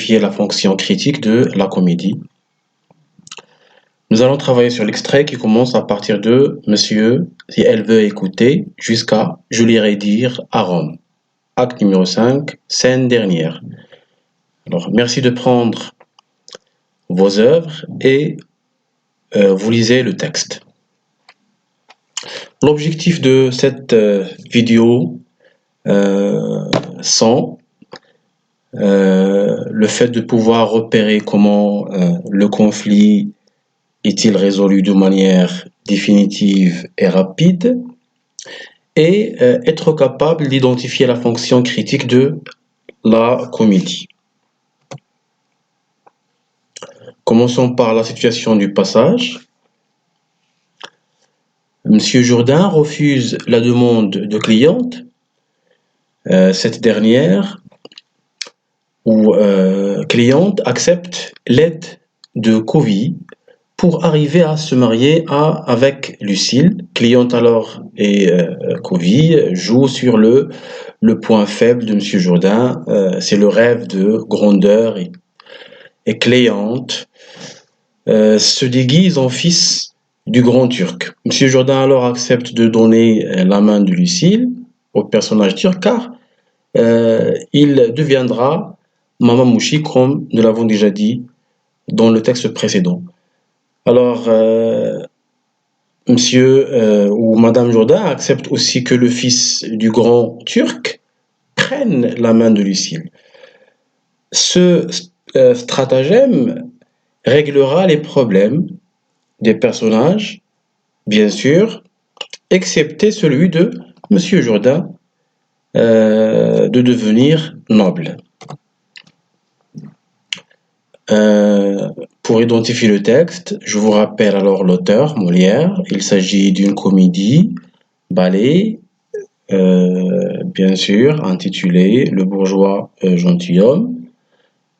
d'identifier la fonction critique de la comédie. Nous allons travailler sur l'extrait qui commence à partir de Monsieur, si elle veut écouter, jusqu'à Je l'irai dire à Rome. Acte numéro 5, scène dernière. Alors, merci de prendre vos œuvres et vous lisez le texte. L'objectif de cette vidéo sont le fait de pouvoir repérer comment le conflit est-il résolu de manière définitive et rapide et être capable d'identifier la fonction critique de la comédie. Commençons par la situation du passage. Monsieur Jourdain refuse la demande de cliente. Cette dernière ou cliente accepte l'aide de Covey pour arriver à se marier avec Lucille. Cliente alors et Covey jouent sur le point faible de Monsieur Jourdain, c'est le rêve de grandeur et cliente se déguise en fils du grand turc. Monsieur Jourdain alors accepte de donner la main de Lucille au personnage turc car il deviendra Mamamouchi comme nous l'avons déjà dit dans le texte précédent. Alors, monsieur ou madame Jourdain accepte aussi que le fils du grand turc prenne la main de Lucille. Ce stratagème réglera les problèmes des personnages, bien sûr, excepté celui de monsieur Jourdain de devenir noble. Pour identifier le texte, je vous rappelle alors l'auteur, Molière. Il s'agit d'une comédie, ballet, bien sûr, intitulée Le bourgeois gentilhomme.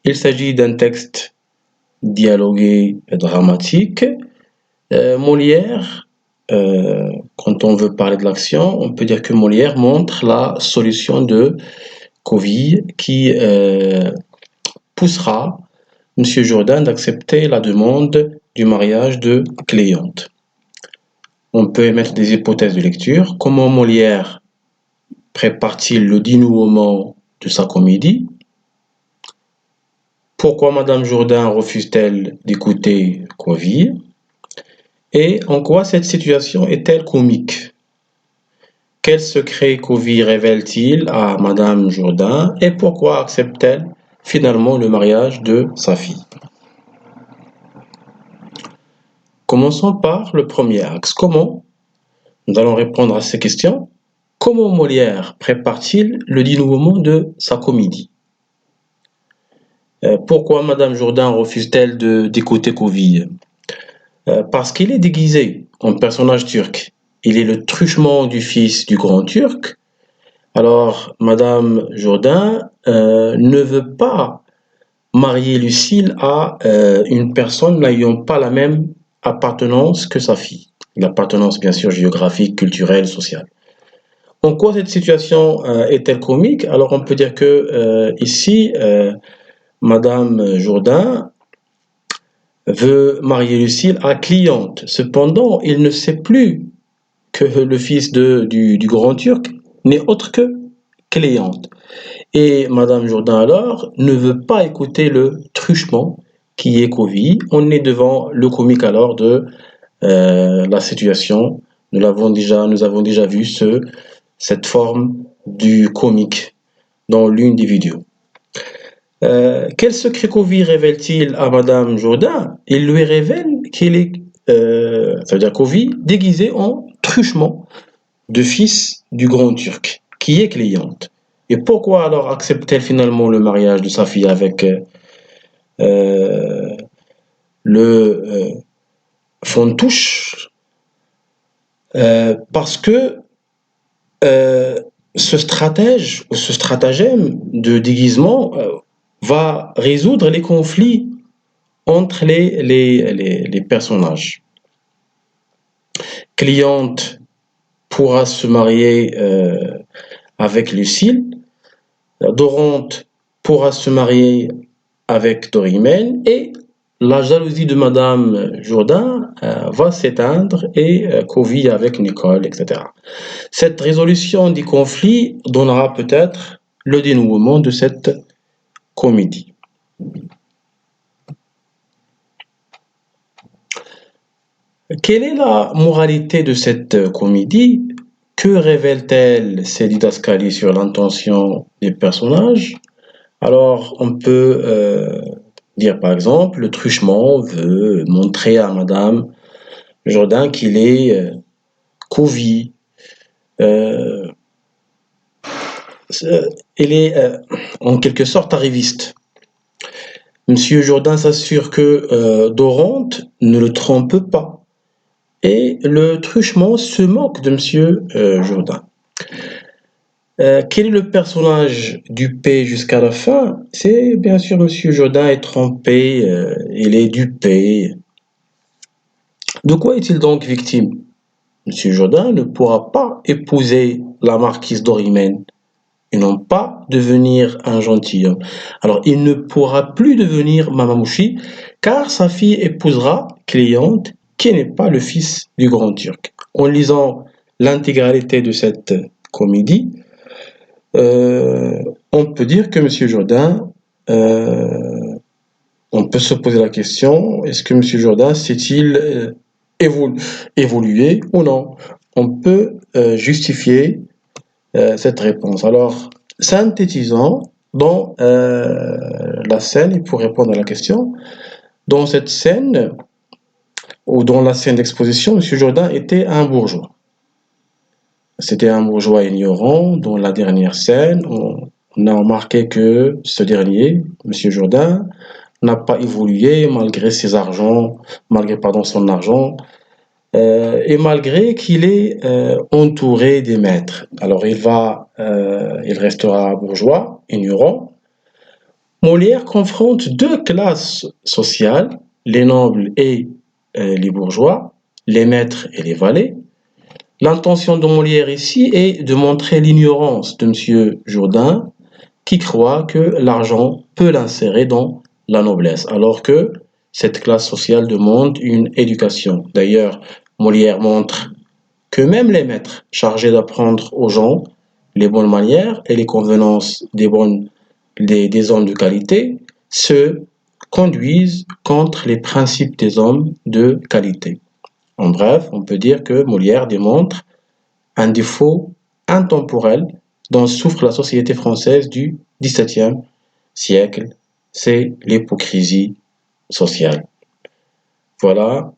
Il s'agit d'un texte dialogué et dramatique. Molière, quand on veut parler de l'action, on peut dire que Molière montre la solution de Covey qui poussera Monsieur Jourdain d'accepter la demande du mariage de Cléante. On peut émettre des hypothèses de lecture. Comment Molière prépare-t-il le dénouement de sa comédie? Pourquoi Madame Jourdain refuse-t-elle d'écouter Covey? Et en quoi cette situation est-elle comique? Quel secret Covey révèle-t-il à Madame Jourdain et pourquoi accepte-t-elle finalement le mariage de sa fille? Commençons par le premier axe. Comment? Nous allons répondre à ces questions. Comment Molière prépare-t-il le dénouement de sa comédie? Pourquoi Madame Jourdain refuse-t-elle d'écouter Covey? Parce qu'il est déguisé en personnage turc. Il est le truchement du fils du grand turc. Alors, Madame Jourdain ne veut pas marier Lucille à une personne n'ayant pas la même appartenance que sa fille. L'appartenance, bien sûr, géographique, culturelle, sociale. En quoi cette situation est-elle comique? Alors, on peut dire que ici, Madame Jourdain veut marier Lucille à Cléante. Cependant, il ne sait plus que le fils du grand turc n'est autre que Cléante. Et Madame Jourdain alors ne veut pas écouter le truchement qui est Covey. On est devant le comique alors de la situation. Nous avons déjà vu cette forme du comique dans l'une des vidéos. Quel secret Covey révèle-t-il à Madame Jourdain? Il lui révèle qu'il est, ça veut dire Covey, déguisé en truchement de fils du grand turc, qui est Cléante. Et pourquoi alors accepte-t-elle finalement le mariage de sa fille avec le Fontouche? Parce que ce stratagème de déguisement va résoudre les conflits entre les personnages. Cléante pourra se marier avec Lucille. Doronte pourra se marier avec Dorimène et la jalousie de Madame Jourdain va s'éteindre et Covey avec Nicole, etc. Cette résolution du conflit donnera peut-être le dénouement de cette comédie. Quelle est la moralité de cette comédie? Que révèle-t-elle ces didascalies sur l'intention des personnages? Alors, on peut dire par exemple, le truchement veut montrer à Madame Jourdain qu'il est Covey. Il est en quelque sorte arriviste. Monsieur Jourdain s'assure que Dorante ne le trompe pas. Et le truchement se moque de Monsieur Jourdain. Quel est le personnage dupé jusqu'à la fin? C'est bien sûr Monsieur Jourdain est trompé, il est dupé. De quoi est-il donc victime? Monsieur Jourdain ne pourra pas épouser la marquise d'Orimène et non pas devenir un gentilhomme. Alors il ne pourra plus devenir Mamamouchi car sa fille épousera Cléante qui n'est pas le fils du grand turc. En lisant l'intégralité de cette comédie, on peut dire que Monsieur Jourdain, on peut se poser la question, est-ce que Monsieur Jourdain s'est-il évolué ou non? On peut justifier cette réponse. Alors, synthétisant dans la scène, et pour répondre à la question, dans cette scène, ou dans la scène d'exposition, M. Jourdain était un bourgeois. C'était un bourgeois ignorant. Dans la dernière scène, on a remarqué que ce dernier, M. Jourdain, n'a pas évolué malgré ses argents, malgré son argent, et malgré qu'il est entouré des maîtres. Alors il restera bourgeois, ignorant. Molière confronte deux classes sociales, les nobles et les bourgeois, les maîtres et les valets. L'intention de Molière ici est de montrer l'ignorance de M. Jourdain, qui croit que l'argent peut l'insérer dans la noblesse, alors que cette classe sociale demande une éducation. D'ailleurs, Molière montre que même les maîtres chargés d'apprendre aux gens les bonnes manières et les convenances des hommes de qualité se conduisent contre les principes des hommes de qualité. En bref, on peut dire que Molière démontre un défaut intemporel dont souffre la société française du XVIIe siècle, c'est l'hypocrisie sociale. Voilà,